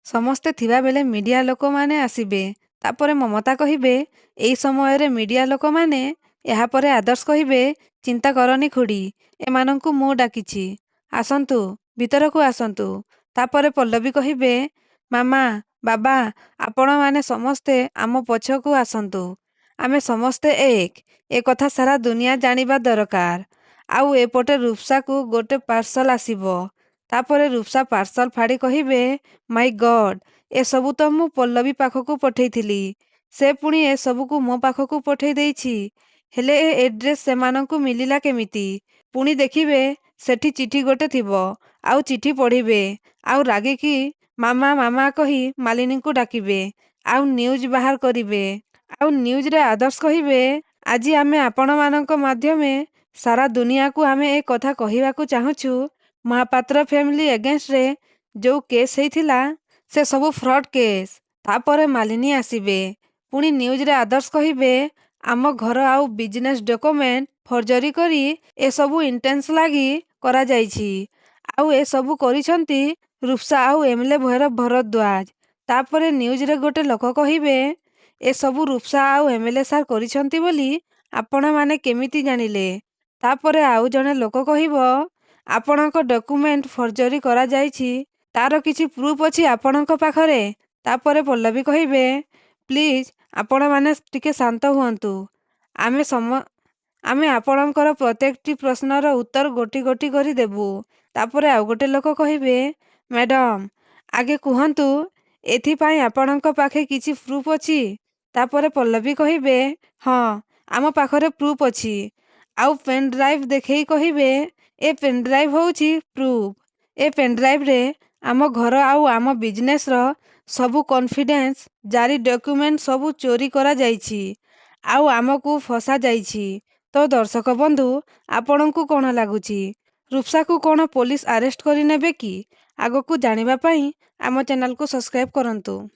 ସମସ୍ତେ ଥିବାବେଳେ ମିଡ଼ିଆ ଲୋକମାନେ ଆସିବେ। ତାପରେ ମମତା କହିବେ, ଏଇ ସମୟରେ ମିଡ଼ିଆ ଲୋକମାନେ। ଏହାପରେ ଆଦର୍ଶ କହିବେ, ଚିନ୍ତା କରନି ଖୁଡ଼ୀ, ଏମାନଙ୍କୁ ମୁଁ ଡାକିଛି। ଆସନ୍ତୁ, ଭିତରକୁ ଆସନ୍ତୁ। ତାପରେ ପଲ୍ଲବୀ କହିବେ, ମାମା, ବାବା, ଆପଣମାନେ ସମସ୍ତେ ଆମ ପଛକୁ ଆସନ୍ତୁ। ଆମେ ସମସ୍ତେ ଏକ। ଏ କଥା ସାରା ଦୁନିଆ ଜାଣିବା ଦରକାର। ଆଉ ଏପଟେ ରୂପସାକୁ ଗୋଟେ ପାର୍ସଲ ଆସିବ। ତାପରେ ରୂପସା ପାର୍ସଲ ଫାଡ଼ି କହିବେ, ମାଇ ଗଡ୍, ଏସବୁ ତ ମୁଁ ପଲ୍ଲବୀ ପାଖକୁ ପଠେଇଥିଲି। ସେ ପୁଣି ଏସବୁକୁ ମୋ ପାଖକୁ ପଠେଇ ଦେଇଛି। ହେଲେ ଏ ଏଡ୍ରେସ୍ ସେମାନଙ୍କୁ ମିଳିଲା କେମିତି? ପୁଣି ଦେଖିବେ ସେଠି ଚିଠି ଗୋଟେ ଥିବ। ଆଉ ଚିଠି ପଢ଼ିବେ। ଆଉ ରାଗିକି ମାମା ମାମା କହି ମାଲିନୀଙ୍କୁ ଡାକିବେ। ଆଉ ନ୍ୟୁଜ୍ ବାହାର କରିବେ। ଆଉ ନ୍ୟୁଜ୍ରେ ଆଦର୍ଶ କହିବେ, ଆଜି ଆମେ ଆପଣମାନଙ୍କ ମାଧ୍ୟମେ ସାରା ଦୁନିଆକୁ ଆମେ ଏ କଥା କହିବାକୁ ଚାହୁଁଛୁ, ମହାପାତ୍ର ଫ୍ୟାମିଲି ଏଗେନ୍ଷ୍ଟରେ ଯୋଉ କେସ୍ ହେଇଥିଲା, ସେ ସବୁ ଫ୍ରଡ୍ କେସ୍। ତାପରେ ମାଲିନୀ ଆସିବେ। ପୁଣି ନ୍ୟୁଜ୍ରେ ଆଦର୍ଶ କହିବେ, ଆମ ଘର ଆଉ ବିଜନେସ୍ ଡକୁମେଣ୍ଟ ଫର୍ଜରୀ କରି ଏସବୁ ଇଣ୍ଟେନ୍ସ ଲାଗି କରାଯାଇଛି। ଆଉ ଏସବୁ କରିଛନ୍ତି ରୂପସା ଆଉ ଏମ୍ଏଲ୍ଏ ଭୈରବ ଭରଦ୍ୱାଜ। ତାପରେ ନ୍ୟୁଜ୍ରେ ଗୋଟେ ଲୋକ କହିବେ, ଏସବୁ ରୂପସା ଆଉ ଏମ୍ଏଲ୍ଏ ସାର୍ କରିଛନ୍ତି ବୋଲି ଆପଣମାନେ କେମିତି ଜାଣିଲେ? ତାପରେ ଆଉ ଜଣେ ଲୋକ କହିବ, ଆପଣଙ୍କ ଡକୁମେଣ୍ଟ ଫର୍ଜରୀ କରାଯାଇଛି, ତାର କିଛି ପ୍ରୁଫ୍ ଅଛି ଆପଣଙ୍କ ପାଖରେ? ତାପରେ ପଲ୍ଲବୀ କହିବେ, ପ୍ଲିଜ୍ ଆପଣମାନେ ଟିକେ ଶାନ୍ତ ହୁଅନ୍ତୁ। ଆମେ ଆପଣଙ୍କର ପ୍ରତ୍ୟେକଟି ପ୍ରଶ୍ନର ଉତ୍ତର ଗୋଟି ଗୋଟି କରି ଦେବୁ। ତାପରେ ଆଉ ଗୋଟେ ଲୋକ କହିବେ, ମ୍ୟାଡମ୍, ଆଗେ କୁହନ୍ତୁ, ଏଥିପାଇଁ ଆପଣଙ୍କ ପାଖେ କିଛି ପ୍ରୁଫ୍ ଅଛି? ତାପରେ ପଲ୍ଲବୀ କହିବେ, ହଁ, ଆମ ପାଖରେ ପ୍ରୁଫ୍ ଅଛି। ଆଉ ପେନ୍ ଡ୍ରାଇଭ୍ ଦେଖେଇ କହିବେ, ଏ ପେନ୍ ଡ୍ରାଇଭ୍ ହେଉଛି ପ୍ରୁଫ୍। ଏ ପେନ୍ ଡ୍ରାଇଭ୍ରେ ଆମ ଘର ଆଉ ଆମ ବିଜନେସ୍ର ସବୁ କନଫିଡେନ୍ସ ଜାରି ଡକ୍ୟୁମେଣ୍ଟ ସବୁ ଚୋରି କରାଯାଇଛି। ଆଉ ଆମକୁ ଫସା ଯାଇଛି। ତ ଦର୍ଶକ ବନ୍ଧୁ, ଆପଣଙ୍କୁ କ'ଣ ଲାଗୁଛି? ରୂପସାକୁ କ'ଣ ପୋଲିସ ଆରେଷ୍ଟ କରିନେବେ କି? ଆଗକୁ ଜାଣିବା ପାଇଁ ଆମ ଚ୍ୟାନେଲକୁ ସବସ୍କ୍ରାଇବ୍ କରନ୍ତୁ।